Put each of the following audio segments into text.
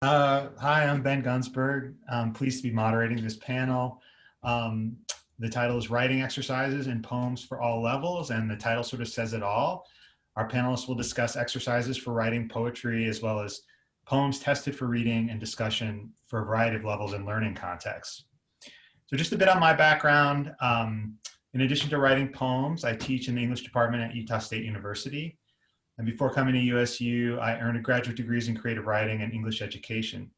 Hi, I'm Ben Gunsberg. I'm pleased to be moderating this panel. The title is Writing Exercises and Poems for All Levels, and the title sort of says it all. Our panelists will discuss exercises for writing poetry, as well as poems tested for reading and discussion for a variety of levels and learning contexts. So just a bit on my background. In addition to writing poems, I teach in the English department at Utah State University. And before coming to USU, I earned graduate degrees in creative writing and English education.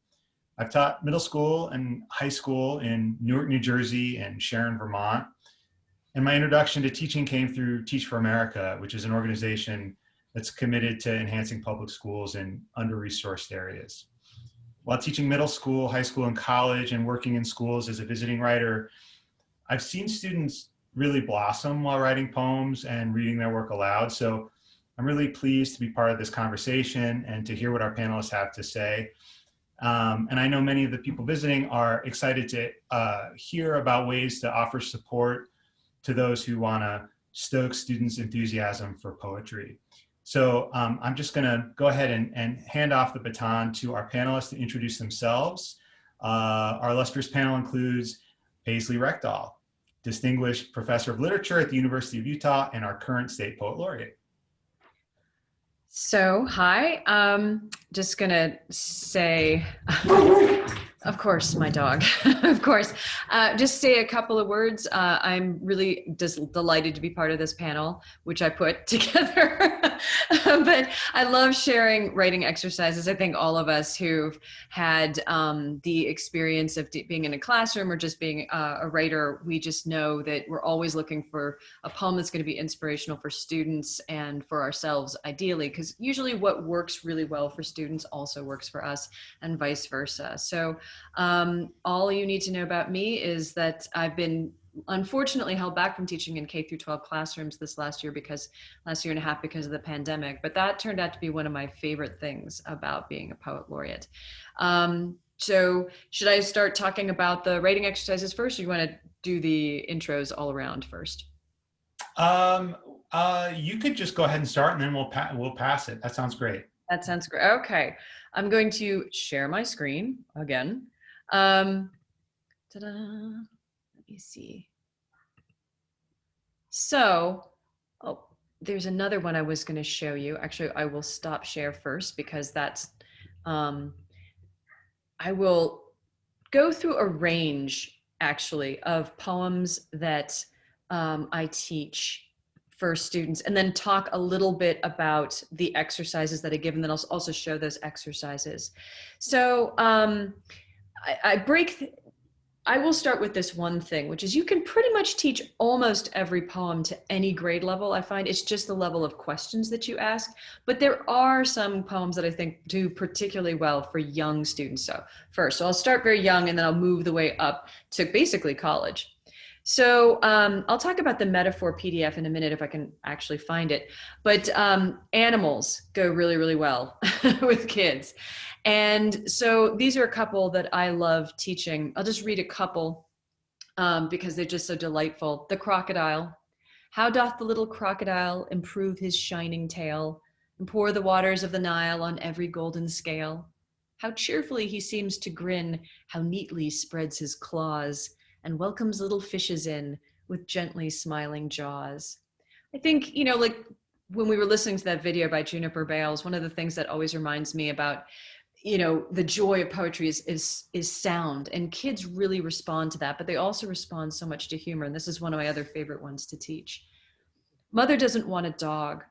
I've taught middle school and high school in Newark, New Jersey and Sharon, Vermont. And my introduction to teaching came through Teach for America, which is an organization that's committed to enhancing public schools in under-resourced areas. While teaching middle school, high school, and college, and working in schools as a visiting writer, I've seen students really blossom while writing poems and reading their work aloud. So I'm really pleased to be part of this conversation and to hear what our panelists have to say. And I know many of the people visiting are excited to hear about ways to offer support to those who want to stoke students' enthusiasm for poetry. So I'm just going to go ahead and hand off the baton to our panelists to introduce themselves. Our illustrious panel includes Paisley Rekdal, Distinguished Professor of Literature at the University of Utah and our current State Poet Laureate. So, hi, just gonna say, of course, my dog, of course, just say a couple of words. I'm really just delighted to be part of this panel, which I put together, but I love sharing writing exercises. I think all of us who've had the experience of being in a classroom or just being a writer, we just know that we're always looking for a poem that's gonna be inspirational for students and for ourselves, ideally, because usually what works really well for students also works for us and vice versa. So all you need to know about me is that I've been unfortunately held back from teaching in K through 12 classrooms this last year and a half because of the pandemic, but that turned out to be one of my favorite things about being a poet laureate. So should I start talking about the writing exercises first, or you want to do the intros all around first? You could just go ahead and start and then we'll pass it. That sounds great. That sounds great. Okay. I'm going to share my screen again. Ta-da. Let me see. So, oh, there's another one I was going to show you. Actually, I will stop share first because that's, I will go through a range actually of poems that I teach for students, and then talk a little bit about the exercises that I give, and then I'll also show those exercises. So I will start with this one thing, which is you can pretty much teach almost every poem to any grade level. I find it's just the level of questions that you ask, but there are some poems that I think do particularly well for young students. So I'll start very young and then I'll move the way up to basically college. So I'll talk about the metaphor PDF in a minute if I can actually find it, but animals go really, really well with kids. And so these are a couple that I love teaching. I'll just read a couple because they're just so delightful. The Crocodile. How doth the little crocodile improve his shining tail and pour the waters of the Nile on every golden scale? How cheerfully he seems to grin, how neatly spreads his claws, and welcomes little fishes in with gently smiling jaws. I think, you know, like when we were listening to that video by Juniper Bales, one of the things that always reminds me about, you know, the joy of poetry is sound, and kids really respond to that, but they also respond so much to humor. And this is one of my other favorite ones to teach. Mother doesn't want a dog.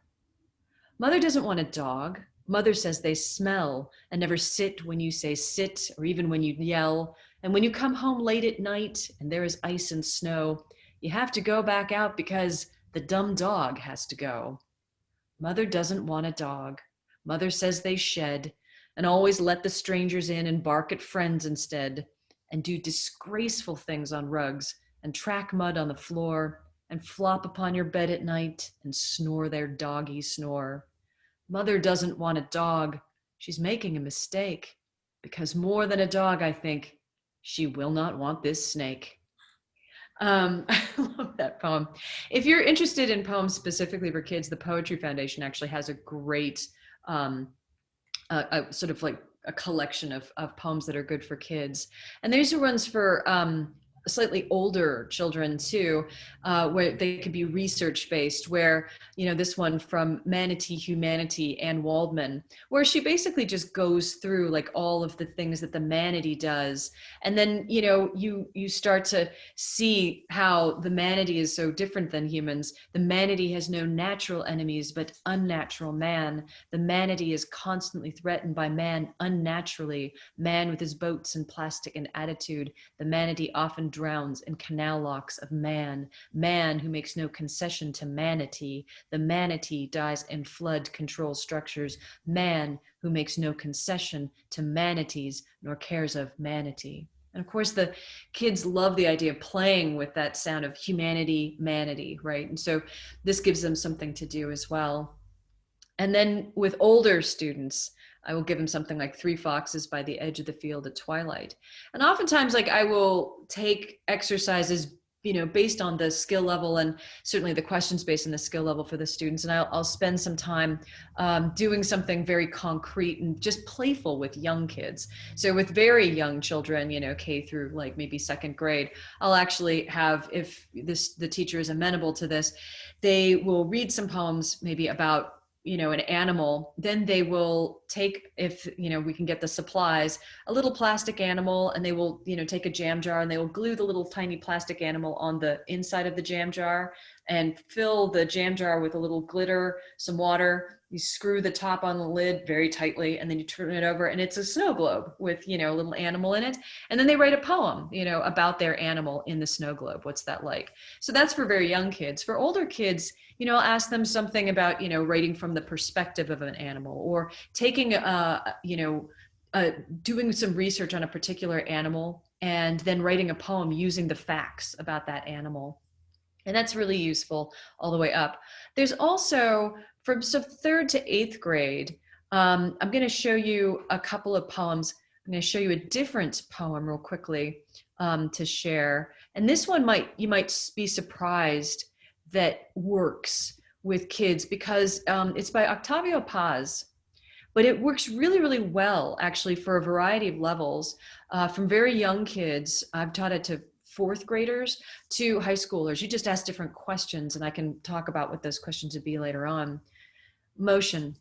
Mother doesn't want a dog. Mother says they smell and never sit when you say sit, or even when you yell. And when you come home late at night and there is ice and snow, you have to go back out because the dumb dog has to go. Mother doesn't want a dog. Mother says they shed and always let the strangers in and bark at friends instead, and do disgraceful things on rugs and track mud on the floor and flop upon your bed at night and snore their doggy snore. Mother doesn't want a dog. She's making a mistake, because more than a dog, I think, she will not want this snake. I love that poem. If you're interested in poems specifically for kids, the Poetry Foundation actually has a great sort of like a collection of poems that are good for kids. And these are ones for slightly older children too, where they could be research based, where, you know, this one from Manatee Humanity, Anne Waldman, where she basically just goes through like all of the things that the manatee does. And then, you know, you start to see how the manatee is so different than humans. The manatee has no natural enemies, but unnatural man. The manatee is constantly threatened by man unnaturally, man with his boats and plastic and attitude. The manatee often drowns in canal locks of man, man who makes no concession to manatee. The manatee dies in flood control structures, man who makes no concession to manatees nor cares of manatee. And of course, the kids love the idea of playing with that sound of humanity, manatee, right? And so this gives them something to do as well. And then with older students, I will give them something like Three Foxes by the Edge of the Field at Twilight. And oftentimes, like, I will take exercises, you know, based on the skill level, and certainly the questions based on the skill level for the students. And I'll spend some time doing something very concrete and just playful with young kids. So with very young children, you know, K through like maybe second grade, I'll actually have, if the teacher is amenable to this, they will read some poems maybe about, you know, an animal. Then they will take, if, you know, we can get the supplies, a little plastic animal, and they will, you know, take a jam jar and they will glue the little tiny plastic animal on the inside of the jam jar and fill the jam jar with a little glitter, some water. You screw the top on the lid very tightly, and then you turn it over, and it's a snow globe with, you know, a little animal in it. And then they write a poem, you know, about their animal in the snow globe. What's that like? So that's for very young kids. For older kids, you know, I'll ask them something about, you know, writing from the perspective of an animal, or taking, you know, doing some research on a particular animal and then writing a poem using the facts about that animal. And that's really useful all the way up. There's also, from third to eighth grade, I'm going to show you a couple of poems. I'm going to show you a different poem real quickly to share. And this one you might be surprised that works with kids, because it's by Octavio Paz, but it works really, really well actually for a variety of levels, from very young kids. I've taught it to fourth graders to high schoolers. You just ask different questions, and I can talk about what those questions would be later on. Motion.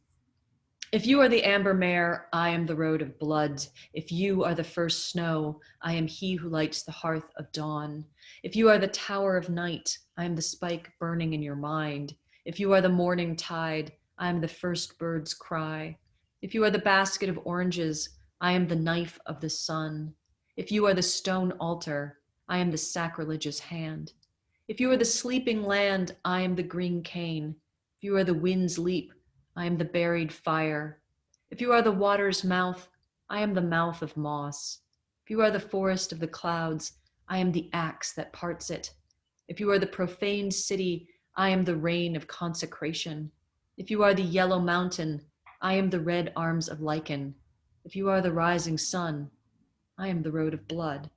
If you are the amber mare, I am the road of blood. If you are the first snow, I am he who lights the hearth of dawn. If you are the tower of night, I am the spike burning in your mind. If you are the morning tide, I am the first bird's cry. If you are the basket of oranges, I am the knife of the sun. If you are the stone altar, I am the sacrilegious hand. If you are the sleeping land, I am the green cane. If you are the wind's leap, I am the buried fire. If you are the water's mouth, I am the mouth of moss. If you are the forest of the clouds, I am the axe that parts it. If you are the profaned city, I am the rain of consecration. If you are the yellow mountain, I am the red arms of lichen. If you are the rising sun, I am the road of blood.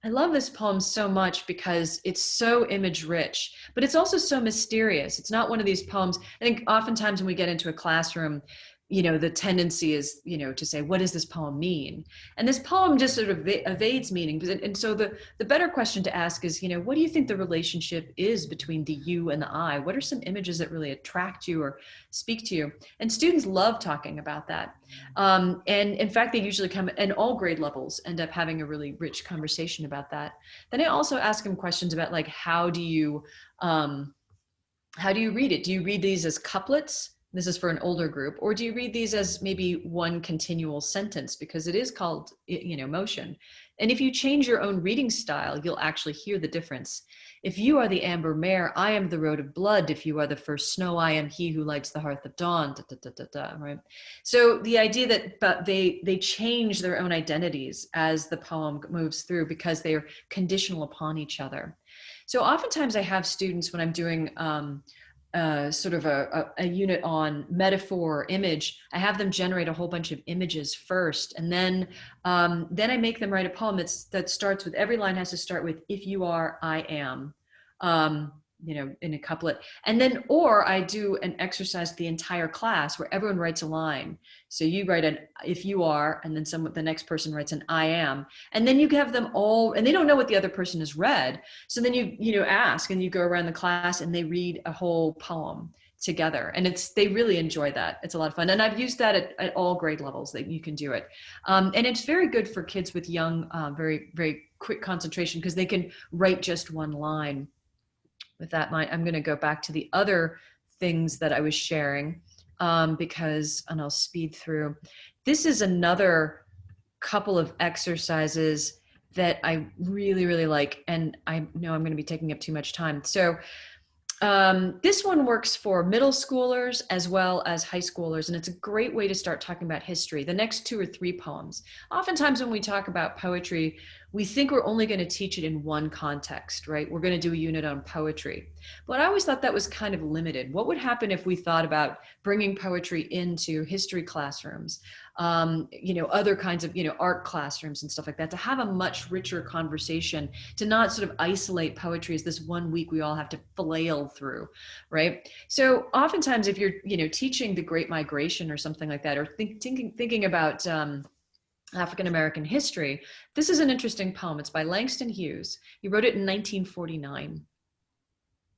I love this poem so much because it's so image rich, but it's also so mysterious. It's not one of these poems. I think oftentimes when we get into a classroom, you know, the tendency is, you know, to say, what does this poem mean? And this poem just sort of evades meaning. And so the better question to ask is, you know, what do you think the relationship is between the you and the I? What are some images that really attract you or speak to you? And students love talking about that. And in fact, they usually come, and all grade levels end up having a really rich conversation about that. Then I also ask them questions about, like, how do you read it? Do you read these as couplets? This is for an older group. Or do you read these as maybe one continual sentence, because it is called, you know, motion. And if you change your own reading style, you'll actually hear the difference. If you are the amber mare, I am the road of blood. If you are the first snow, I am he who lights the hearth of dawn, right? So the idea that they change their own identities as the poem moves through, because they are conditional upon each other. So oftentimes I have students, when I'm doing sort of a unit on metaphor or image, I have them generate a whole bunch of images first, and then I make them write a poem that starts with, every line has to start with, if you are, I am. in a couplet. And then, or I do an exercise with the entire class where everyone writes a line. So you write an "if you are," and then the next person writes an "I am," and then you have them all, and they don't know what the other person has read. So then you ask, and you go around the class, and they read a whole poem together, and they really enjoy that. It's a lot of fun, and I've used that at all grade levels that you can do it, and it's very good for kids with young, very very quick concentration, because they can write just one line. With that in mind, I'm going to go back to the other things that I was sharing, and I'll speed through. This is another couple of exercises that I really, really like, and I know I'm going to be taking up too much time. So this one works for middle schoolers as well as high schoolers, and it's a great way to start talking about history. The next 2 or 3 poems. Oftentimes when we talk about poetry, we think we're only going to teach it in one context, right? We're going to do a unit on poetry. But I always thought that was kind of limited. What would happen if we thought about bringing poetry into history classrooms, other kinds of, art classrooms and stuff like that, to have a much richer conversation, to not sort of isolate poetry as this one week we all have to flail through, right? So oftentimes if you're, teaching the Great Migration or something like that, or thinking about African-American history, this is an interesting poem. It's by Langston Hughes. He wrote it in 1949.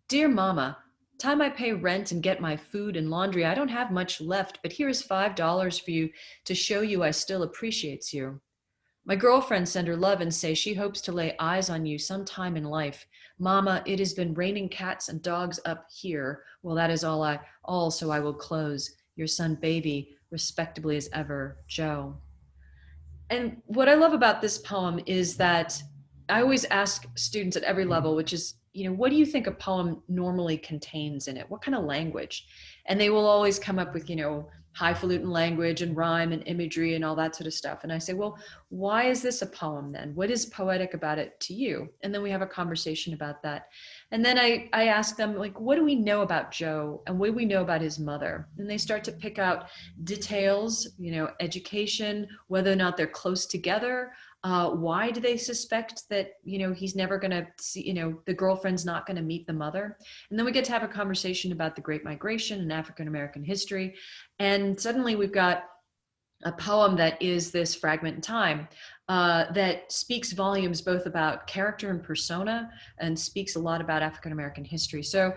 Dear Mama, time I pay rent and get my food and laundry, I don't have much left, but here is $5 for you to show you I still appreciates you. My girlfriend send her love and say she hopes to lay eyes on you sometime in life. Mama, it has been raining cats and dogs up here. Well, that is all, so I will close. Your son, baby, respectably as ever, Joe. And what I love about this poem is that I always ask students at every level, which is, what do you think a poem normally contains in it? What kind of language? And they will always come up with, highfalutin language and rhyme and imagery and all that sort of stuff. And I say, well, why is this a poem then? What is poetic about it to you? And then we have a conversation about that. And then I ask them, like, what do we know about Joe? And what do we know about his mother? And they start to pick out details, education, whether or not they're close together. Why do they suspect that, he's never going to see, the girlfriend's not going to meet the mother? And then we get to have a conversation about the Great Migration and African-American history. And suddenly we've got a poem that is this fragment in time that speaks volumes both about character and persona, and speaks a lot about African-American history. So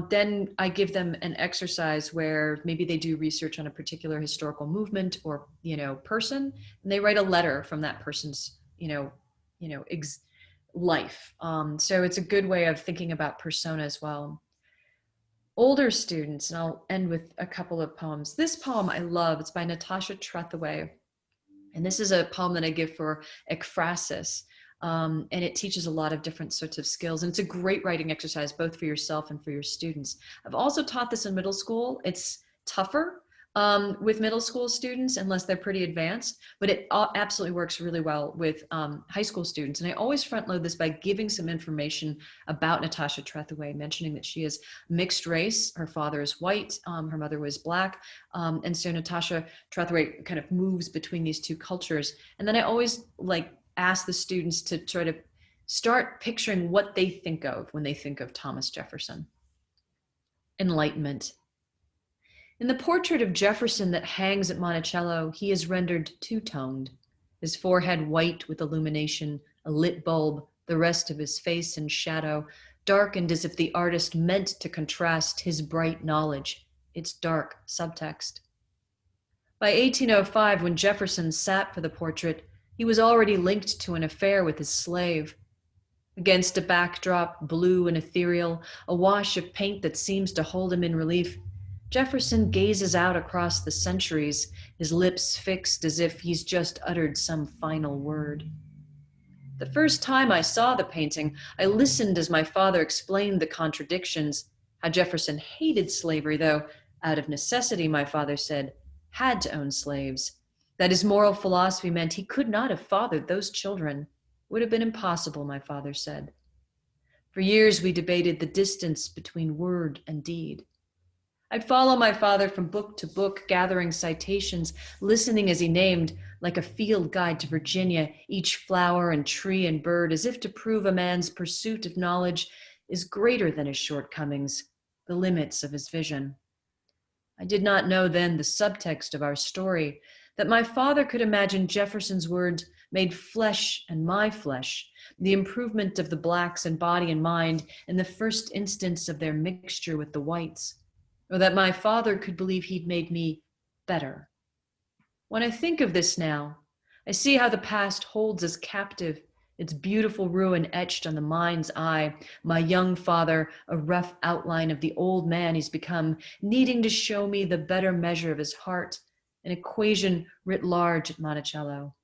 then I give them an exercise where maybe they do research on a particular historical movement or, person, and they write a letter from that person's, life. So it's a good way of thinking about persona as well. Older students, and I'll end with a couple of poems. This poem I love. It's by Natasha Trethewey. And this is a poem that I give for ekphrasis. And it teaches a lot of different sorts of skills. And it's a great writing exercise, both for yourself and for your students. I've also taught this in middle school. It's tougher with middle school students, unless they're pretty advanced, but it absolutely works really well with high school students. And I always front load this by giving some information about Natasha Trethewey, mentioning that she is mixed race. Her father is white, her mother was Black. And so Natasha Trethewey kind of moves between these two cultures. And then I always ask the students to try to start picturing what they think of when they think of Thomas Jefferson. Enlightenment. In the portrait of Jefferson that hangs at Monticello, he is rendered two-toned, his forehead white with illumination, a lit bulb, the rest of his face in shadow, darkened as if the artist meant to contrast his bright knowledge, its dark subtext. By 1805, when Jefferson sat for the portrait, he was already linked to an affair with his slave. Against a backdrop, blue and ethereal, a wash of paint that seems to hold him in relief, Jefferson gazes out across the centuries, his lips fixed as if he's just uttered some final word. The first time I saw the painting, I listened as my father explained the contradictions. How Jefferson hated slavery, though, out of necessity, my father said, had to own slaves. That his moral philosophy meant he could not have fathered those children. Would have been impossible, my father said. For years we debated the distance between word and deed. I'd follow my father from book to book, gathering citations, listening as he named, like a field guide to Virginia, each flower and tree and bird, as if to prove a man's pursuit of knowledge is greater than his shortcomings, the limits of his vision. I did not know then the subtext of our story, that my father could imagine Jefferson's words made flesh and my flesh, the improvement of the blacks in body and mind in the first instance of their mixture with the whites, or that my father could believe he'd made me better. When I think of this now, I see how the past holds us captive, its beautiful ruin etched on the mind's eye, my young father, a rough outline of the old man he's become, needing to show me the better measure of his heart, an equation writ large at Monticello.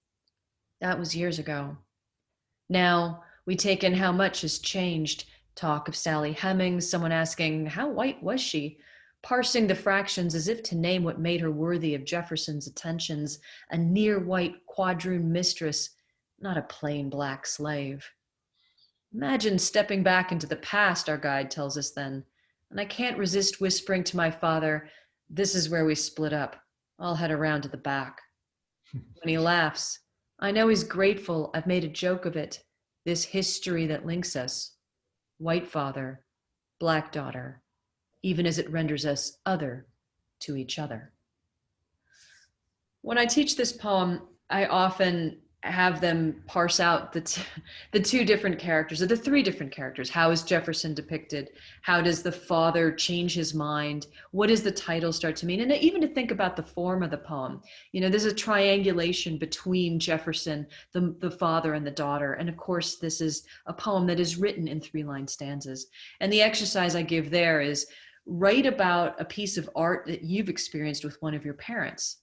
That was years ago. Now we take in how much has changed. Talk of Sally Hemings, someone asking, how white was she? Parsing the fractions as if to name what made her worthy of Jefferson's attentions, a near-white quadroon mistress, not a plain black slave. Imagine stepping back into the past, our guide tells us then, and I can't resist whispering to my father, this is where we split up. I'll head around to the back. When he laughs, I know he's grateful I've made a joke of it, this history that links us. White father, black daughter, even as it renders us other to each other. When I teach this poem, I often have them parse out the two different characters, or the three different characters. How is Jefferson depicted? How does the father change his mind? What does the title start to mean? And even to think about the form of the poem. You know, there's a triangulation between Jefferson, the father, and the daughter. And of course, this is a poem that is written in 3-line stanzas. And the exercise I give there is write about a piece of art that you've experienced with one of your parents.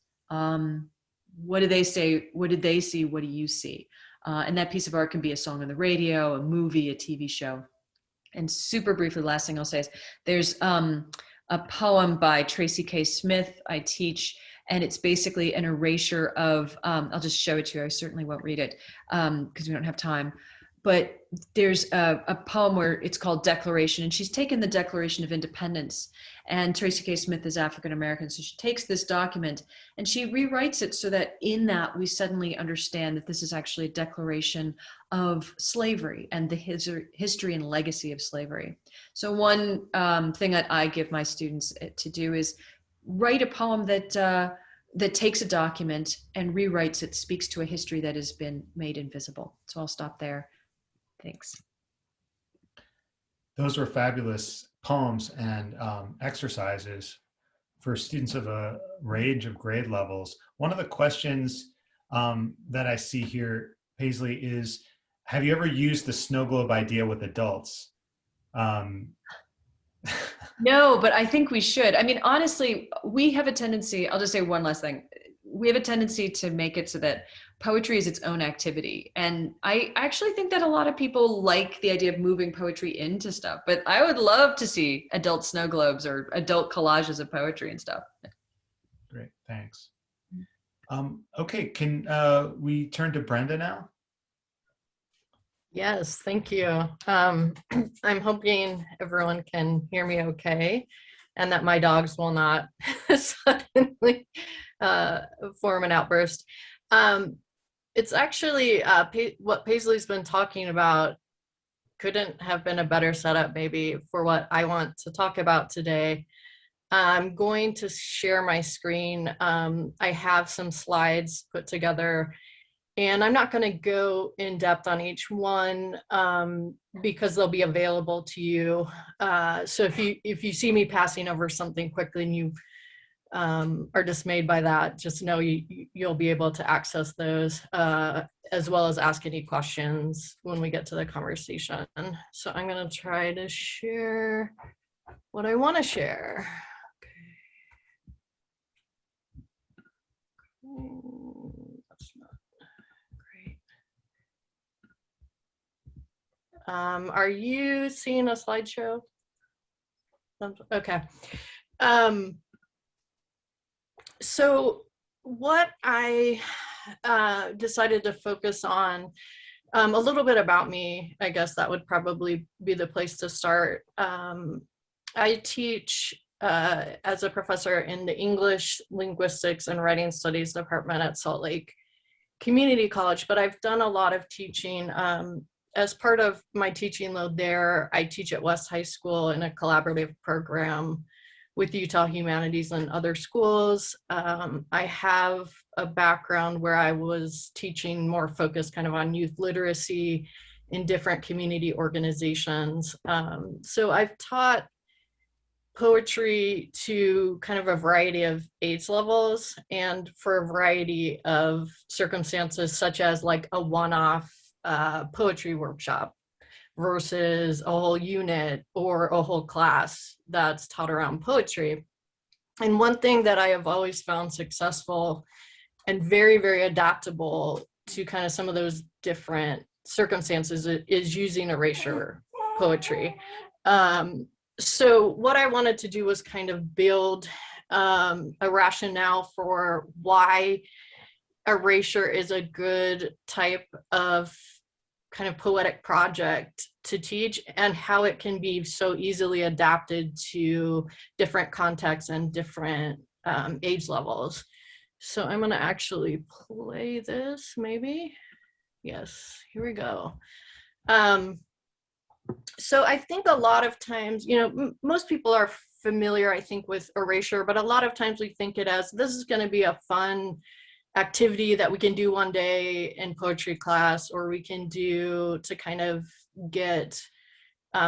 What do they say? What did they see? What do you see? And that piece of art can be a song on the radio, a movie, a TV show. And super briefly, last thing I'll say is there's a poem by Tracy K. Smith I teach, and it's basically an erasure of, I'll just show it to you. I certainly won't read it because we don't have time. But there's a poem where it's called Declaration, and she's taken the Declaration of Independence, and Tracy K. Smith is African-American, so she takes this document and she rewrites it so that in that we suddenly understand that this is actually a declaration of slavery and the history and legacy of slavery. So one thing that I give my students to do is write a poem that takes a document and rewrites it, speaks to a history that has been made invisible. So I'll stop there. Thanks. Those were fabulous poems and exercises for students of a range of grade levels. One of the questions that I see here, Paisley, is, have you ever used the snow globe idea with adults? No, but I think we should. I mean, honestly, we have a tendency, I'll just say one last thing. We have a tendency to make it so that poetry is its own activity. And I actually think that a lot of people like the idea of moving poetry into stuff, but I would love to see adult snow globes or adult collages of poetry and stuff. Great, thanks. Okay, can we turn to Brenda now? Yes, thank you. I'm hoping everyone can hear me okay, and that my dogs will not suddenly form an outburst. It's actually what Paisley's been talking about couldn't have been a better setup maybe for what I want to talk about today. I'm going to share my screen. I have some slides put together, and I'm not going to go in depth on each one because they'll be available to you. So if you see me passing over something quickly and you are dismayed by that, just know you'll be able to access those as well as ask any questions when we get to the conversation. So I'm going to try to share what I want to share. Okay. That's not great. Are you seeing a slideshow? Okay. So what I decided to focus on, a little bit about me, I guess that would probably be the place to start. I teach as a professor in the English, Linguistics, and Writing Studies department at Salt Lake Community College, but I've done a lot of teaching as part of my teaching load there, I teach at West High School in a collaborative program with Utah Humanities and other schools. I have a background where I was teaching more focused kind of on youth literacy in different community organizations. So I've taught poetry to kind of a variety of age levels and for a variety of circumstances, such as like a one-off poetry workshop versus a whole unit or a whole class that's taught around poetry. And one thing that I have always found successful and very, very adaptable to kind of some of those different circumstances is using erasure poetry. So what I wanted to do was kind of build a rationale for why erasure is a good type of kind of poetic project to teach and how it can be so easily adapted to different contexts and different age levels. So I'm going to actually play this maybe. Yes, here we go. So I think a lot of times, you know, most people are familiar, I think, with erasure, but a lot of times we think it as this is going to be a fun activity that we can do one day in poetry class, or we can do to kind of get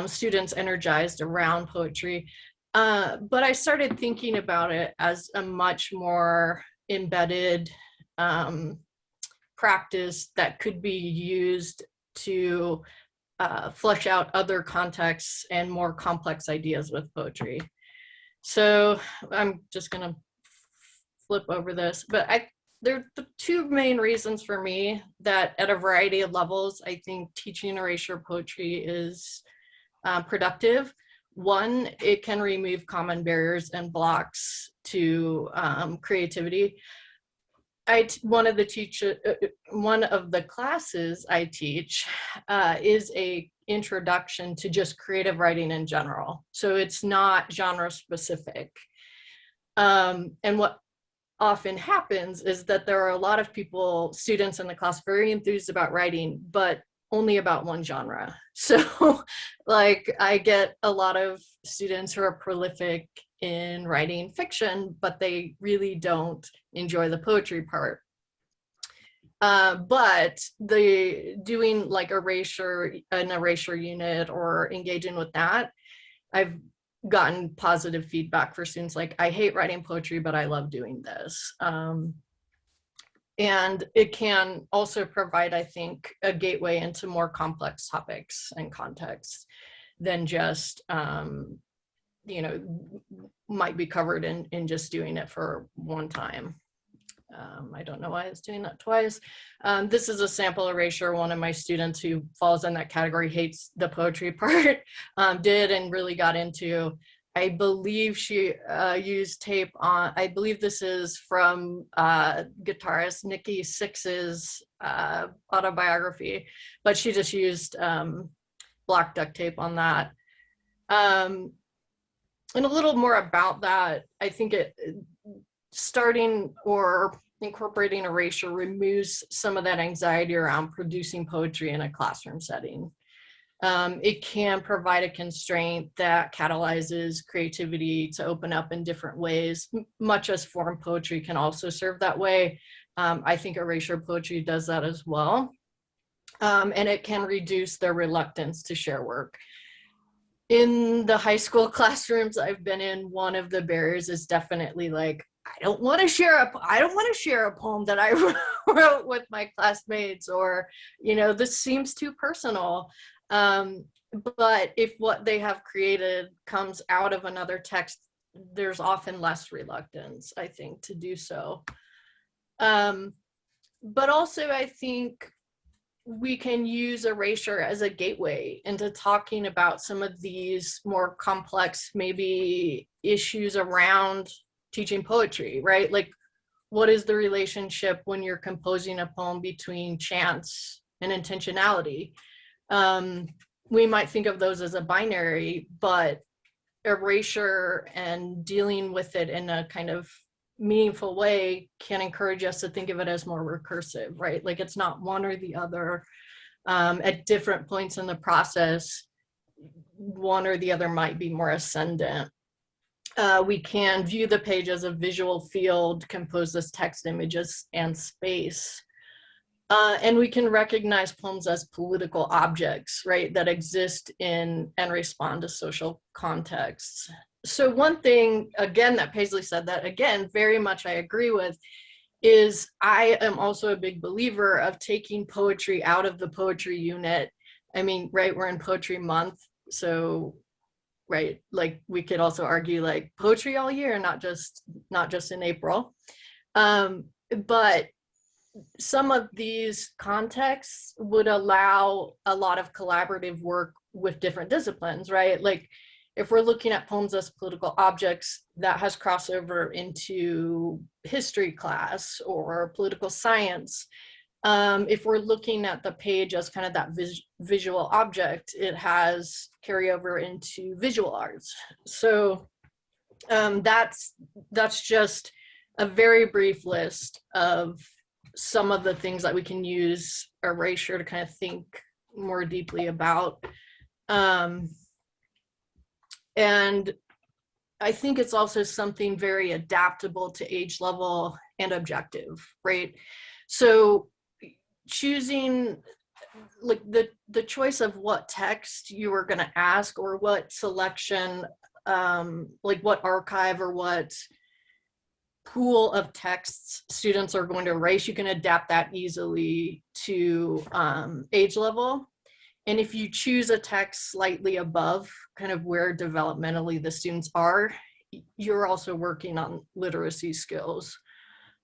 students energized around poetry. But I started thinking about it as a much more embedded practice that could be used to flesh out other contexts and more complex ideas with poetry. So I'm just going to flip over this, but there are the two main reasons for me that at a variety of levels, I think teaching erasure poetry is productive. One, it can remove common barriers and blocks to creativity. One of the classes I teach is a introduction to just creative writing in general. So it's not genre specific. And what often happens is that there are a lot of people, students in the class, very enthused about writing, but only about one genre. So like I get a lot of students who are prolific in writing fiction, but they really don't enjoy the poetry part. But the doing like an erasure unit or engaging with that, I've gotten positive feedback for students like, I hate writing poetry, but I love doing this. And it can also provide, I think, a gateway into more complex topics and contexts than just, you know, might be covered in just doing it for one time. I don't know why I was doing that twice. This is a sample erasure. One of my students who falls in that category, hates the poetry part, did and really got into. I believe she used tape on, I believe this is from guitarist Nikki Sixx's autobiography, but she just used black duct tape on that. And a little more about that, I think starting or incorporating erasure removes some of that anxiety around producing poetry in a classroom setting. It can provide a constraint that catalyzes creativity to open up in different ways, much as form poetry can also serve that way. I think erasure poetry does that as well. And it can reduce their reluctance to share work. In the high school classrooms I've been in, one of the barriers is definitely like, I don't want to share a poem that I wrote with my classmates, or, you know, this seems too personal. But if what they have created comes out of another text, there's often less reluctance, I think, to do so. But also I think we can use erasure as a gateway into talking about some of these more complex, maybe issues around teaching poetry, right? Like, what is the relationship when you're composing a poem between chance and intentionality? We might think of those as a binary, but erasure and dealing with it in a kind of meaningful way can encourage us to think of it as more recursive, right? Like, it's not one or the other. At different points in the process, one or the other might be more ascendant. We can view the page as a visual field composed of text, images, and space. And we can recognize poems as political objects, right, that exist in and respond to social contexts. So one thing, again, that Paisley said that, again, very much I agree with, is I am also a big believer of taking poetry out of the poetry unit. I mean, right, we're in Poetry Month, so, right, like we could also argue like poetry all year, not just in April. But some of these contexts would allow a lot of collaborative work with different disciplines, right? Like if we're looking at poems as political objects, that has crossover into history class or political science. If we're looking at the page as kind of that visual object, it has carryover into visual arts. So that's just a very brief list of some of the things that we can use Erasure to kind of think more deeply about. And I think it's also something very adaptable to age level and objective, right? So choosing like the choice of what text you were going to ask, or what selection, like what archive or what pool of texts students are going to erase, you can adapt that easily to age level. And if you choose a text slightly above kind of where developmentally the students are, you're also working on literacy skills.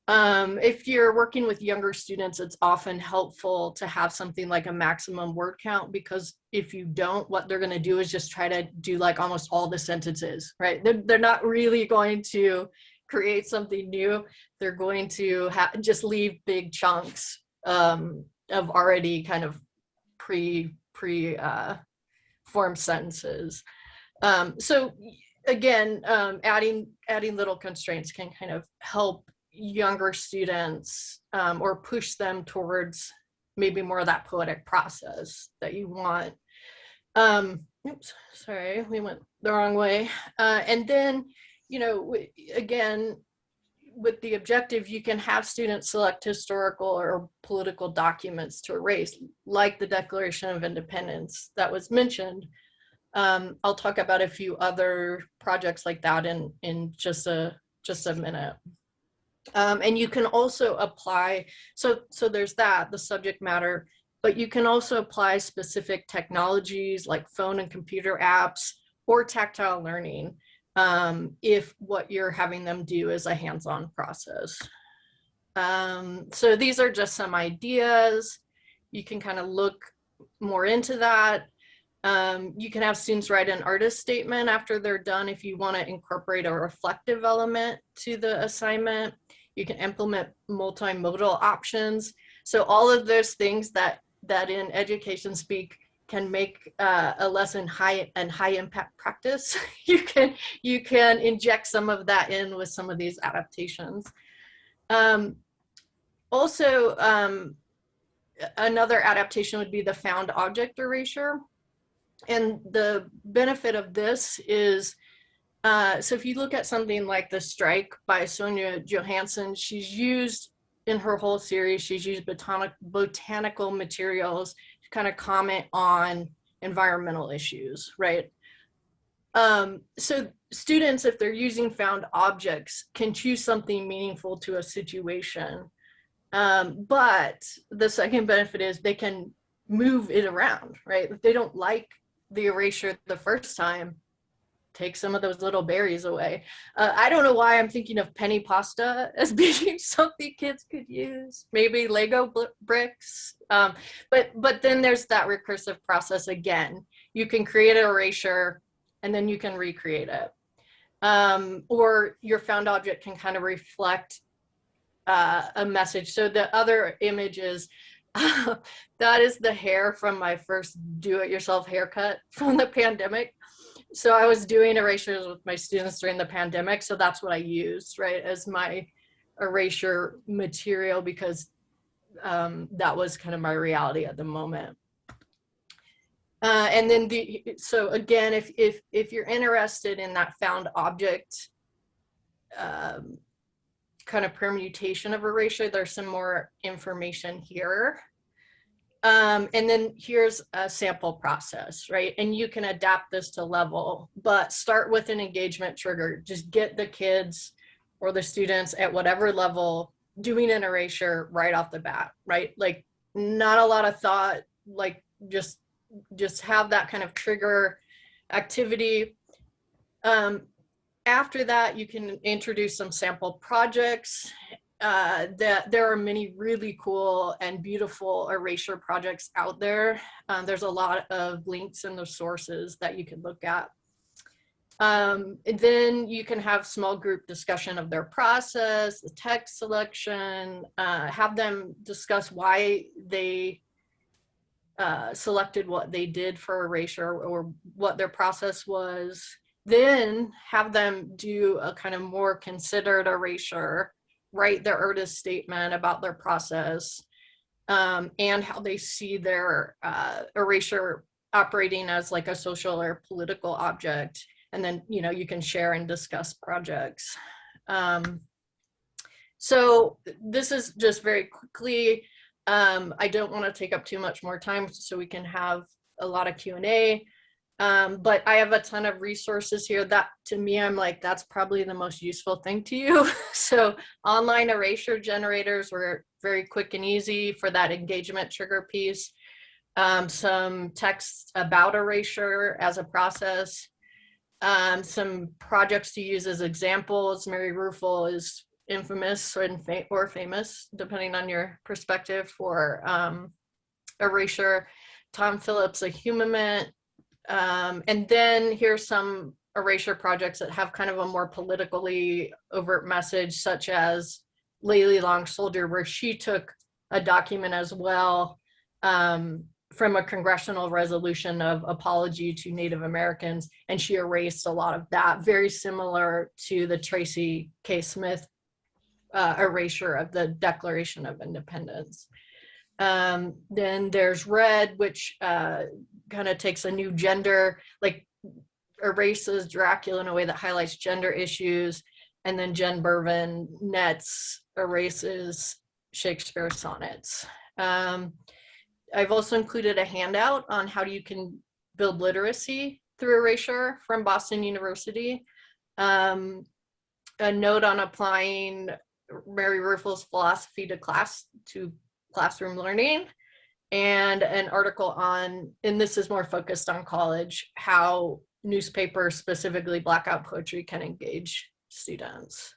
If you're working with younger students, it's often helpful to have something like a maximum word count, because if you don't, what they're going to do is just try to do like almost all the sentences, right? They're not really going to create something new. They're going to just leave big chunks of already kind of pre-formed sentences. So again, adding little constraints can kind of help younger students or push them towards maybe more of that poetic process that you want. Oops, sorry, we went the wrong way. And then, you know, again, with the objective, you can have students select historical or political documents to erase, like the Declaration of Independence that was mentioned. I'll talk about a few other projects like that in just a minute. And you can also apply, so there's that, the subject matter, but you can also apply specific technologies like phone and computer apps or tactile learning if what you're having them do is a hands-on process. So these are just some ideas. You can kind of look more into that. You can have students write an artist statement after they're done if you want to incorporate a reflective element to the assignment. You can implement multimodal options. So all of those things that in education speak can make a lesson high impact practice. You can inject some of that in with some of these adaptations. Also, another adaptation would be the found object erasure. And the benefit of this is, so if you look at something like The Strike by Sonia Johansson, she's used in her whole series, she's used botanical materials to kind of comment on environmental issues, right? So students, if they're using found objects, can choose something meaningful to a situation. But the second benefit is they can move it around, right? If they don't like the erasure the first time, take some of those little berries away. I don't know why I'm thinking of penny pasta as being something kids could use, maybe Lego bricks. But then there's that recursive process again. You can create an erasure and then you can recreate it. Or your found object can kind of reflect a message. So the other image is, that is the hair from my first do-it-yourself haircut from the pandemic. So I was doing erasures with my students during the pandemic. So that's what I used, right, as my erasure material, because that was kind of my reality at the moment. And then so again, if you're interested in that found object kind of permutation of erasure, there's some more information here. And then here's a sample process, right? And you can adapt this to level, but start with an engagement trigger. Just get the kids or the students at whatever level doing an erasure right off the bat, right? Like not a lot of thought, like just have that kind of trigger activity. After that, you can introduce some sample projects. That there are many really cool and beautiful erasure projects out there. There's a lot of links in the sources that you can look at. And then you can have small group discussion of their process, the text selection, have them discuss why they selected what they did for erasure or what their process was. Then have them do a kind of more considered erasure, write their artist statement about their process, and how they see their erasure operating as like a social or political object. And then, you know, you can share and discuss projects. So this is just very quickly. I don't want to take up too much more time so we can have a lot of Q&A. But I have a ton of resources here that to me, I'm like, that's probably the most useful thing to you. So online erasure generators were very quick and easy for that engagement trigger piece. Some text about erasure as a process. Some projects to use as examples. Mary Ruefle is infamous or famous, depending on your perspective, for erasure. Tom Phillips, a Humament. And then here's some erasure projects that have kind of a more politically overt message, such as Layli Long Soldier, where she took a document as well from a congressional resolution of apology to Native Americans, and she erased a lot of that, very similar to the Tracy K. Smith erasure of the Declaration of Independence. Then there's Red, which kind of takes a new gender, like erases Dracula in a way that highlights gender issues. And then Jen Bervin Nets erases Shakespeare sonnets. I've also included a handout on how you can build literacy through erasure from Boston University. A note on applying Mary Ruefle's philosophy to classroom learning, and an article on, and this is more focused on college, how newspapers, specifically Blackout poetry, can engage students.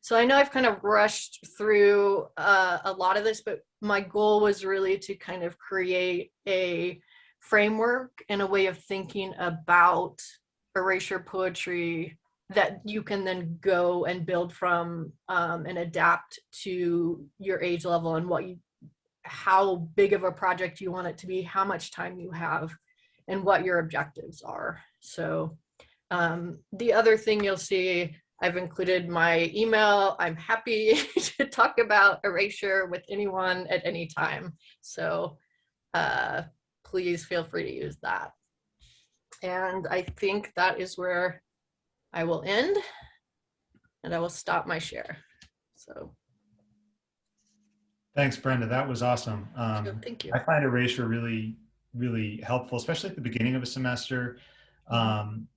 So I know I've kind of rushed through a lot of this, but my goal was really to kind of create a framework and a way of thinking about erasure poetry that you can then go and build from and adapt to your age level and how big of a project you want it to be, how much time you have, and what your objectives are. So the other thing you'll see, I've included my email. I'm happy to talk about erasure with anyone at any time. So please feel free to use that. And I think that is where I will end, and I will stop my share. So. Thanks, Brenda. That was awesome. Thank you. I find erasure really, really helpful, especially at the beginning of a semester,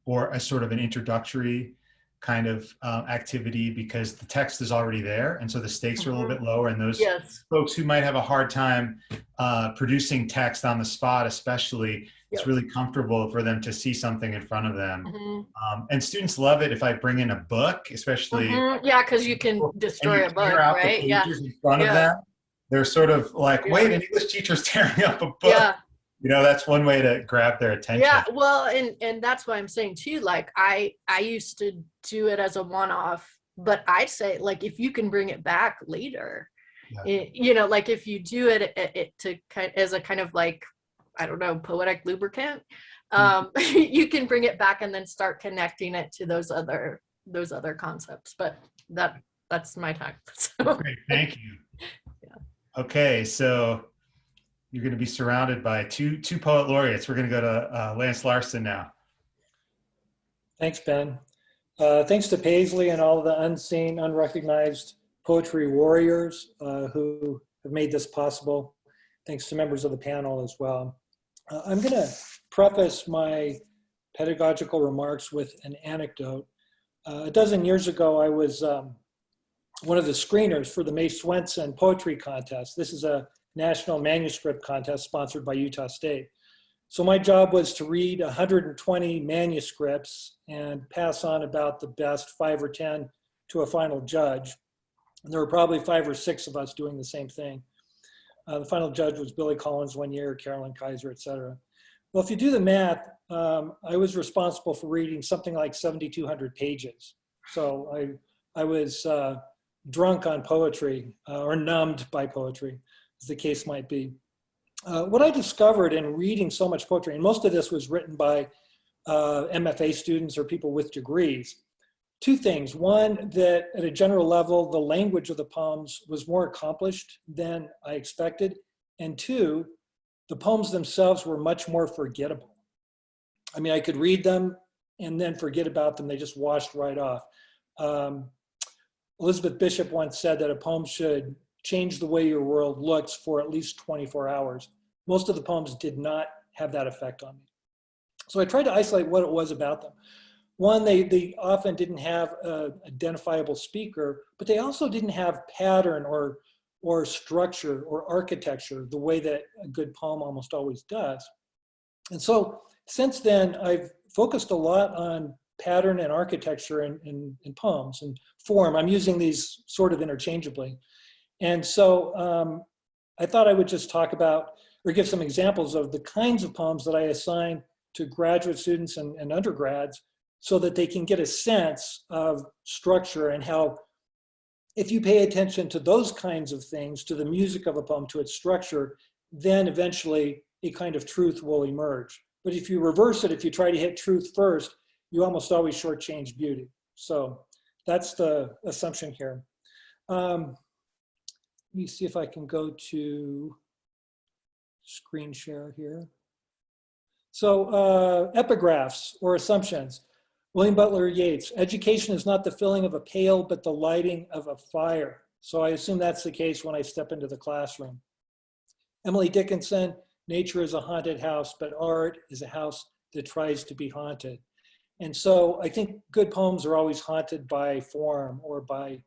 or a sort of an introductory kind of activity, because the text is already there. And so the stakes are a little bit lower. And those folks who might have a hard time producing text on the spot, especially, it's really comfortable for them to see something in front of them. And students love it if I bring in a book, especially. Yeah, because you can destroy a book, right? Yeah. In front of them. They're sort of like, wait, an English teacher's tearing up a book. Yeah. You know, that's one way to grab their attention. Yeah, well, and that's why I'm saying too, like I used to do it as a one-off, but I'd say, like, if you can bring it back later, you know, like if you do it to as a kind of like, I don't know, poetic lubricant, you can bring it back and then start connecting it to those other concepts. But that's my time. So. Great, thank you. Okay, so You're going to be surrounded by two poet laureates. We're going to go to Lance Larsen now. Thanks, Ben. Thanks to Paisley and all the unseen, unrecognized poetry warriors who have made this possible. Thanks to members of the panel as well. I'm going to preface my pedagogical remarks with an anecdote. A dozen years ago, I was one of the screeners for the Mae Swenson Poetry Contest. This is a national manuscript contest sponsored by Utah State. So my job was to read 120 manuscripts and pass on about the best 5 or 10 to a final judge. And there were probably 5 or 6 of us doing the same thing. The final judge was Billy Collins one year, Carolyn Kaiser, et cetera. Well, if you do the math, I was responsible for reading something like 7,200 pages. So I was drunk on poetry or numbed by poetry, as the case might be. What I discovered in reading so much poetry, and most of this was written by MFA students or people with degrees, 2 things. One, that at a general level, the language of the poems was more accomplished than I expected. And 2, the poems themselves were much more forgettable. I mean, I could read them and then forget about them. They just washed right off. Elizabeth Bishop once said that a poem should change the way your world looks for at least 24 hours. Most of the poems did not have that effect on me. So I tried to isolate what it was about them. One, they often didn't have an identifiable speaker, but they also didn't have pattern or structure or architecture the way that a good poem almost always does. And so since then, I've focused a lot on pattern and architecture in poems and form. I'm using these sort of interchangeably. And so I thought I would just talk about or give some examples of the kinds of poems that I assign to graduate students and undergrads so that they can get a sense of structure and how, if you pay attention to those kinds of things, to the music of a poem, to its structure, then eventually a kind of truth will emerge. But if you reverse it, if you try to hit truth first, you almost always shortchange beauty. So that's the assumption here. Let me see if I can go to screen share here. So epigraphs or assumptions. William Butler Yeats, education is not the filling of a pail, but the lighting of a fire. So I assume that's the case when I step into the classroom. Emily Dickinson, nature is a haunted house, but art is a house that tries to be haunted. And so I think good poems are always haunted by form or by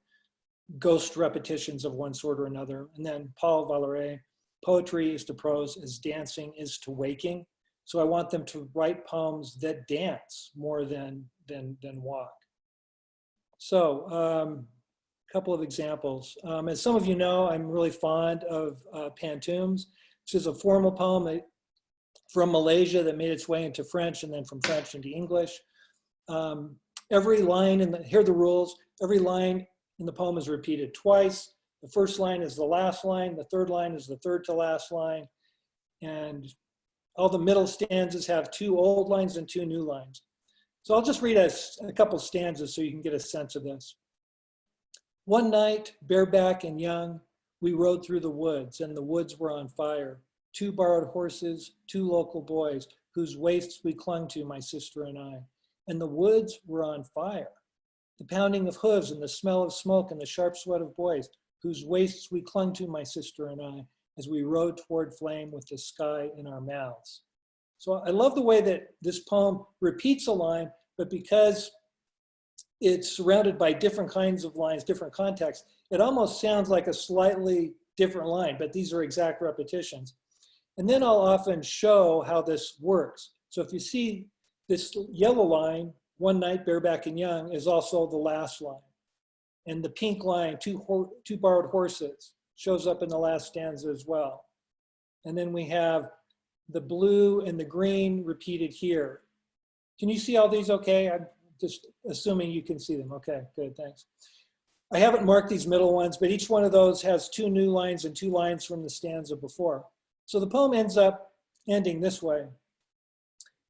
ghost repetitions of one sort or another. And then Paul Valery, poetry is to prose as dancing is to waking. So I want them to write poems that dance more than walk. So a couple of examples. As some of you know, I'm really fond of Pantoums, which is a formal poem from Malaysia that made its way into French and then from French into English. Every line, here are the rules, every line in the poem is repeated twice. The first line is the last line, the third line is the third to last line, and all the middle stanzas have 2 old lines and 2 new lines. So I'll just read a couple stanzas so you can get a sense of this. One night, bareback and young, we rode through the woods, and the woods were on fire. 2 borrowed horses, 2 local boys, whose waists we clung to, my sister and I. And the woods were on fire. The pounding of hooves and the smell of smoke and the sharp sweat of boys, whose waists we clung to, my sister and I, as we rode toward flame with the sky in our mouths. So I love the way that this poem repeats a line, but because it's surrounded by different kinds of lines, different contexts, it almost sounds like a slightly different line, but these are exact repetitions. And then I'll often show how this works. So if you see this yellow line, one night, bareback and young, is also the last line. And the pink line, two borrowed horses, shows up in the last stanza as well. And then we have the blue and the green repeated here. Can you see all these okay? I'm just assuming you can see them. Okay, good, thanks. I haven't marked these middle ones, but each one of those has 2 new lines and 2 lines from the stanza before. So the poem ends up ending this way.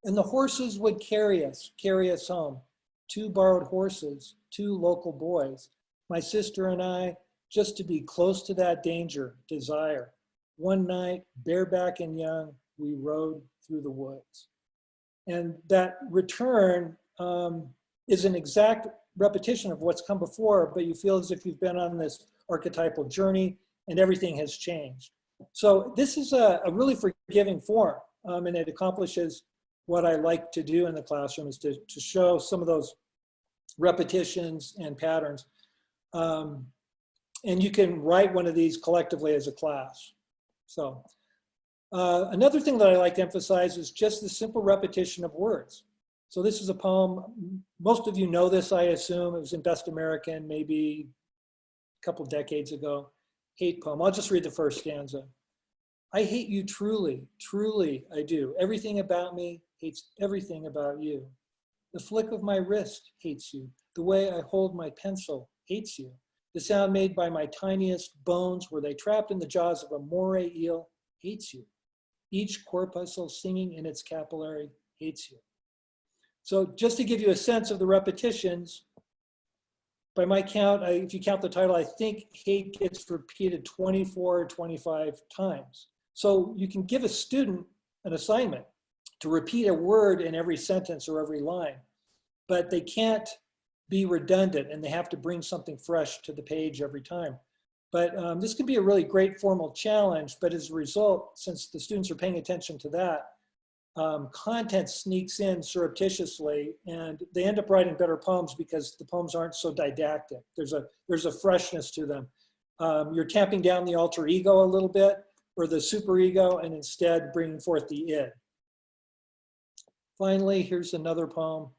And the horses would carry us home. 2 borrowed horses, 2 local boys, my sister and I, just to be close to that danger, desire. One night, bareback and young, we rode through the woods. And that return is an exact repetition of what's come before, but you feel as if you've been on this archetypal journey and everything has changed. So this is a really forgiving form, and it accomplishes what I like to do in the classroom, is to show some of those repetitions and patterns. And you can write one of these collectively as a class. So another thing that I like to emphasize is just the simple repetition of words. So this is a poem, most of you know this, I assume. It was in Best American maybe a couple decades ago. Hate poem. I'll just read the first stanza. I hate you truly, truly I do. Everything about me hates everything about you. The flick of my wrist hates you. The way I hold my pencil hates you. The sound made by my tiniest bones, were they trapped in the jaws of a moray eel, hates you. Each corpuscle singing in its capillary hates you. So just to give you a sense of the repetitions, by my count, if you count the title, I think hate gets repeated 24 or 25 times. So you can give a student an assignment to repeat a word in every sentence or every line, but they can't be redundant and they have to bring something fresh to the page every time. But this could be a really great formal challenge, but as a result, since the students are paying attention to that, content sneaks in surreptitiously and they end up writing better poems because the poems aren't so didactic. There's a freshness to them. You're tamping down the alter ego a little bit, or the superego, and instead bringing forth the id. Finally, here's another poem,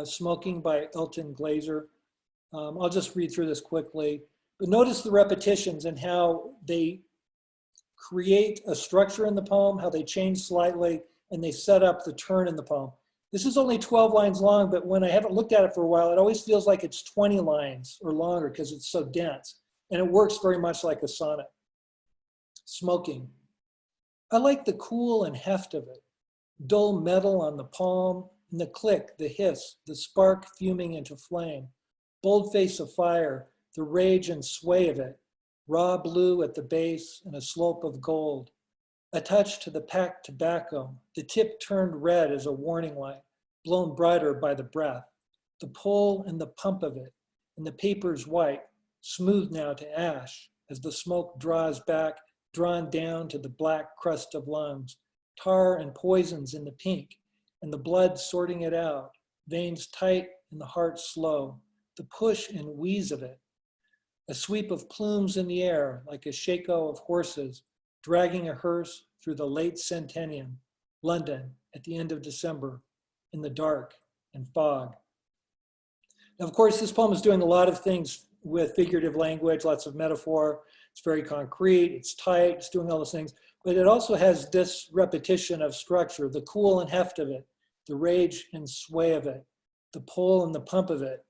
Smoking by Elton Glazer. I'll just read through this quickly, but notice the repetitions and how they create a structure in the poem, how they change slightly, and they set up the turn in the poem. This is only 12 lines long, but when I haven't looked at it for a while, it always feels like it's 20 lines or longer because it's so dense, and it works very much like a sonnet. Smoking. I like the cool and heft of it. Dull metal on the palm, and the click, the hiss, the spark fuming into flame. Bold face of fire, the rage and sway of it. Raw blue at the base and a slope of gold. A touch to the packed tobacco, the tip turned red as a warning light, blown brighter by the breath. The pull and the pump of it, and the paper's white, smooth now to ash, as the smoke draws back, drawn down to the black crust of lungs, tar and poisons in the pink, and the blood sorting it out, veins tight and the heart slow, the push and wheeze of it. A sweep of plumes in the air like a shako of horses, dragging a hearse through the late centennium, London at the end of December, in the dark and fog. Now, of course, this poem is doing a lot of things with figurative language, lots of metaphor. It's very concrete, it's tight, it's doing all those things, but it also has this repetition of structure, the cool and heft of it, the rage and sway of it, the pull and the pump of it,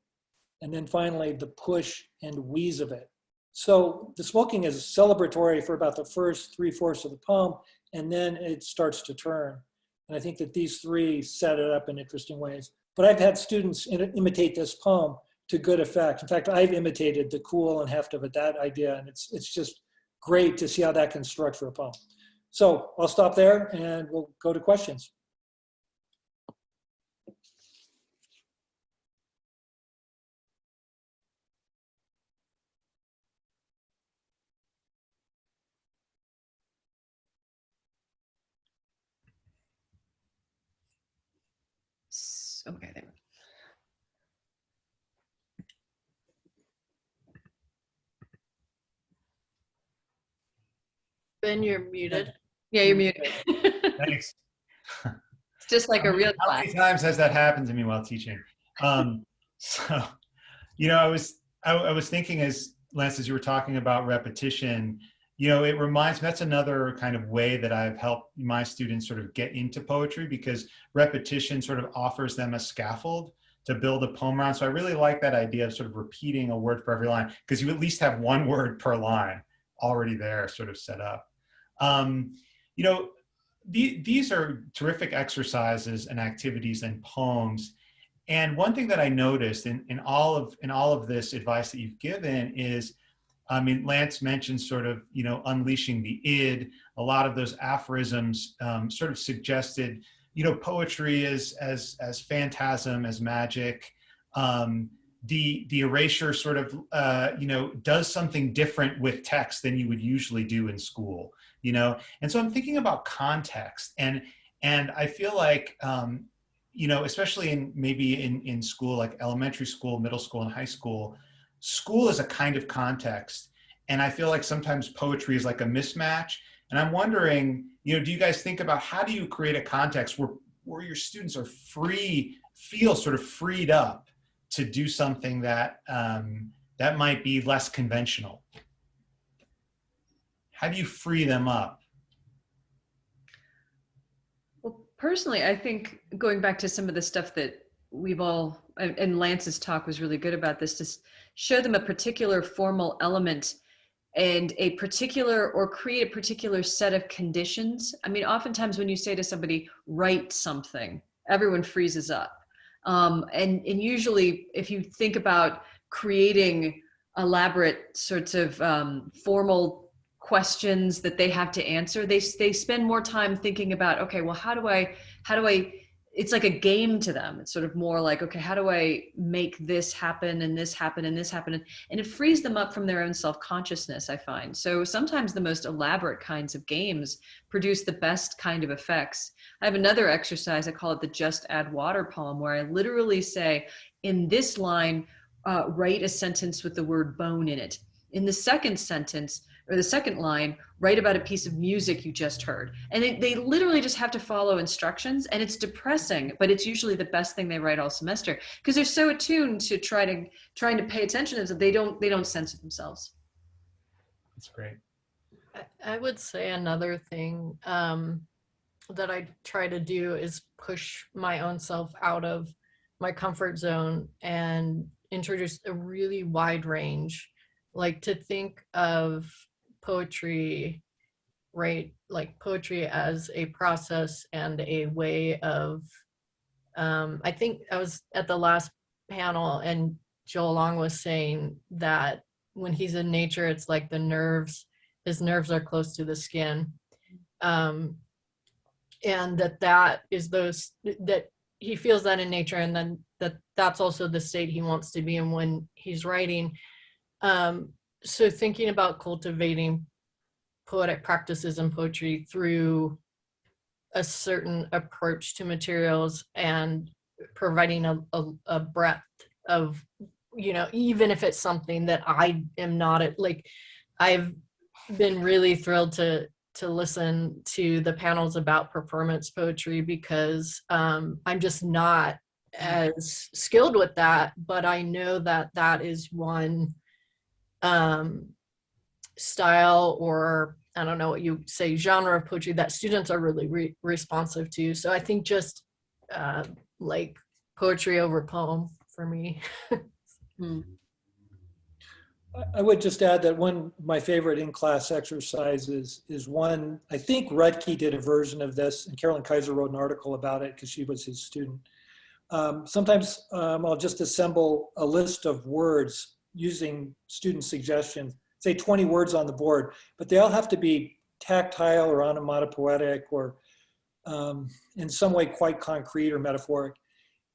and then finally the push and wheeze of it. So the smoking is celebratory for about the first 3/4 of the poem, and then it starts to turn. And I think that these three set it up in interesting ways. But I've had students imitate this poem to good effect. In fact, I've imitated the cool and heft of it, that idea, and it's just great to see how that can structure a poem. So I'll stop there and we'll go to questions. Okay, there. Ben, you're muted. Yeah, you're muted. Thanks. It's just like a real How class. many times has that happened to me while teaching? So, you know, I was thinking as Lance, as you were talking about repetition, you know, it reminds me, that's another kind of way that I've helped my students sort of get into poetry, because repetition sort of offers them a scaffold to build a poem around. So I really like that idea of sort of repeating a word for every line, because you at least have one word per line already there sort of set up. You know, these are terrific exercises and activities and poems. And one thing that I noticed in all of this advice that you've given is I mean, Lance mentioned sort of, unleashing the id. A lot of those aphorisms sort of suggested, poetry as phantasm, as magic. The erasure sort of, does something different with text than you would usually do in school, And so I'm thinking about context, and I feel like, especially in school, like elementary school, middle school, and high school, school is a kind of context. And I feel like sometimes poetry is like a mismatch. And I'm wondering, do you guys think about how do you create a context where your students are feel sort of freed up to do something that that might be less conventional? How do you free them up? Well, personally, I think going back to some of the stuff that we've all, and Lance's talk was really good about this, to show them a particular formal element and a particular, or create a particular set of conditions. I mean, oftentimes when you say to somebody, write something, everyone freezes up. And usually if you think about creating elaborate sorts of formal questions that they have to answer, they spend more time thinking about, okay, well, how do I, it's like a game to them. It's sort of more like, okay, how do I make this happen and this happen and this happen? And it frees them up from their own self-consciousness, I find. So sometimes the most elaborate kinds of games produce the best kind of effects. I have another exercise, I call it the Just Add Water poem, where I literally say, in this line, write a sentence with the word bone in it. In the second sentence, or the second line, write about a piece of music you just heard. And they literally just have to follow instructions, and it's depressing, but it's usually the best thing they write all semester, because they're so attuned to trying to pay attention that they don't censor themselves. That's great. I would say another thing that I try to do is push my own self out of my comfort zone and introduce a really wide range, like to think of poetry, right? Like poetry as a process and a way of, I think I was at the last panel and Joel Long was saying that when he's in nature, it's like his nerves are close to the skin. And that is that he feels that in nature, and then that's also the state he wants to be in when he's writing. So thinking about cultivating poetic practices in poetry through a certain approach to materials and providing a breadth of, even if it's something that I am not I've been really thrilled to listen to the panels about performance poetry, because I'm just not as skilled with that, but I know that is one style, or I don't know what you say, genre of poetry that students are really responsive to. So I think just like poetry over poem for me. I would just add that one of my favorite in-class exercises is one, I think Rudke did a version of this, and Carolyn Kaiser wrote an article about it because she was his student. Sometimes I'll just assemble a list of words using student suggestions, say 20 words on the board, but they all have to be tactile or onomatopoetic or in some way quite concrete or metaphoric.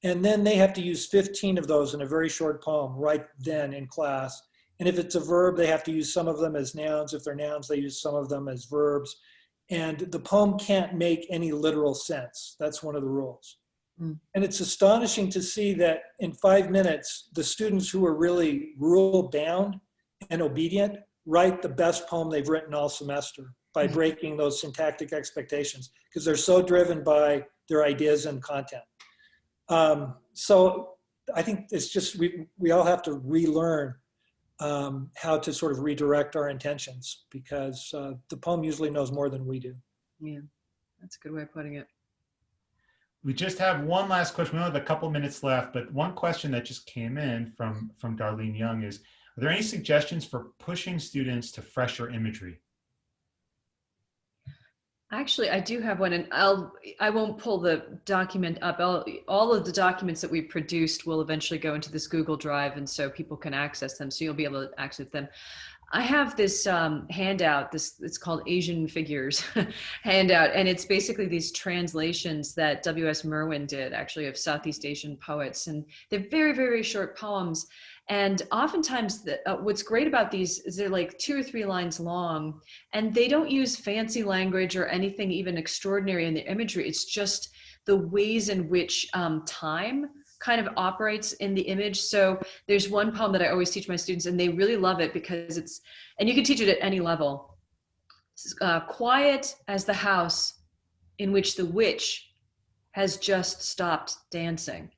And then they have to use 15 of those in a very short poem right then in class. And if it's a verb, they have to use some of them as nouns. If they're nouns, they use some of them as verbs. And the poem can't make any literal sense. That's one of the rules. And it's astonishing to see that in 5 minutes, the students who are really rule bound and obedient write the best poem they've written all semester by breaking those syntactic expectations, because they're so driven by their ideas and content. So I think it's just, we all have to relearn how to sort of redirect our intentions, because the poem usually knows more than we do. Yeah, that's a good way of putting it. We just have one last question. We only have a couple minutes left, but one question that just came in from Darlene Young is, are there any suggestions for pushing students to fresher imagery? Actually, I do have one, and I won't pull the document up. All of the documents that we've produced will eventually go into this Google Drive, and so people can access them. So you'll be able to access them. I have this handout, it's called Asian Figures handout, and it's basically these translations that W.S. Merwin did actually of Southeast Asian poets, and they're very, very short poems. And oftentimes what's great about these is they're like 2 or 3 lines long, and they don't use fancy language or anything even extraordinary in the imagery. It's just the ways in which time kind of operates in the image. So there's one poem that I always teach my students, and they really love it because it's, and you can teach it at any level. Quiet as the house in which the witch has just stopped dancing.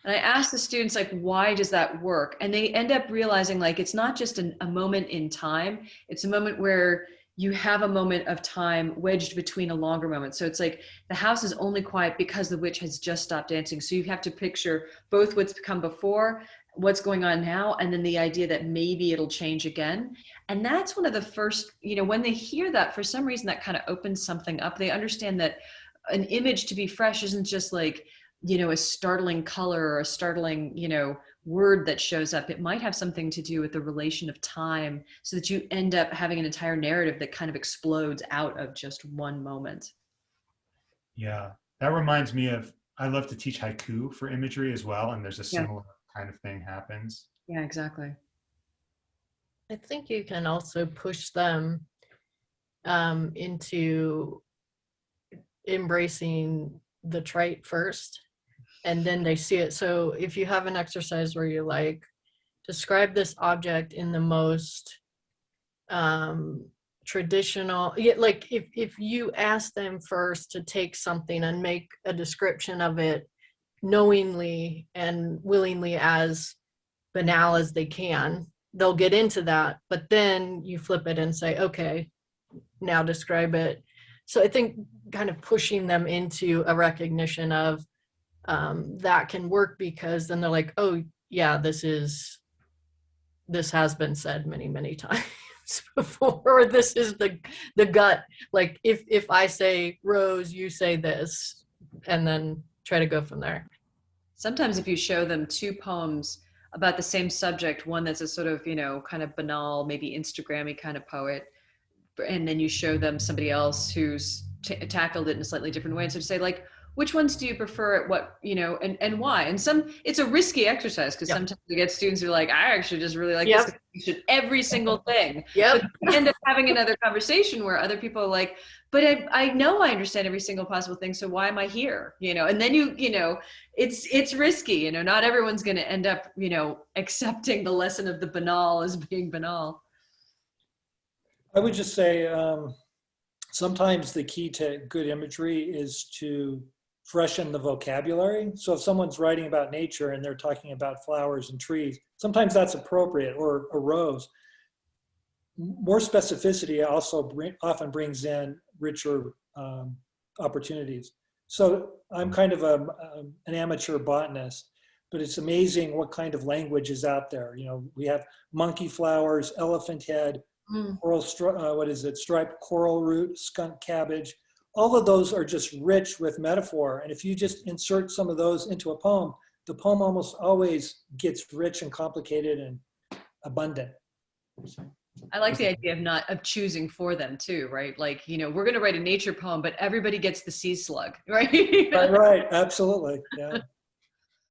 And I ask the students, like, why does that work? And they end up realizing, like, it's not just a moment in time. It's a moment where you have a moment of time wedged between a longer moment. So it's like the house is only quiet because the witch has just stopped dancing. So you have to picture both what's come before, what's going on now, and then the idea that maybe it'll change again. And that's one of the first, you know, when they hear that, for some reason that kind of opens something up. They understand that an image to be fresh isn't just like, you know, a startling color or a startling, you know, word that shows up. It might have something to do with the relation of time, so that you end up having an entire narrative that kind of explodes out of just one moment. Yeah, that reminds me of, I love to teach haiku for imagery as well, and there's a similar kind of thing happens. Yeah, exactly. I think you can also push them into embracing the trite first, and then they see it. So if you have an exercise where you're like, describe this object in the most traditional, like if you ask them first to take something and make a description of it knowingly and willingly, as banal as they can, they'll get into that. But then you flip it and say, okay, now describe it. So I think kind of pushing them into a recognition of that can work, because then they're like, oh yeah, this has been said many, many times before, or this is the gut. Like if I say Rose, you say this, and then try to go from there. Sometimes if you show them 2 poems about the same subject, one that's a sort of, you know, kind of banal, maybe Instagrammy kind of poet, and then you show them somebody else who's tackled it in a slightly different way, and so to say, like, which ones do you prefer at what, you know, and why? And it's a risky exercise, because sometimes you get students who are like, I actually just really like this. You should every single thing. But you end up having another conversation where other people are like, but I know I understand every single possible thing, so why am I here? You know, and then you know, it's risky. You know, not everyone's going to end up, you know, accepting the lesson of the banal as being banal. I would just say sometimes the key to good imagery is to freshen the vocabulary. So if someone's writing about nature and they're talking about flowers and trees, sometimes that's appropriate, or a rose. More specificity also often brings in richer opportunities. So I'm kind of an amateur botanist, but it's amazing what kind of language is out there. You know, we have monkey flowers, elephant head, coral, striped coral root, skunk cabbage. All of those are just rich with metaphor. And if you just insert some of those into a poem, the poem almost always gets rich and complicated and abundant. I like the idea of choosing for them too, right? Like, you know, we're going to write a nature poem, but everybody gets the sea slug, right? Right, absolutely. Yeah.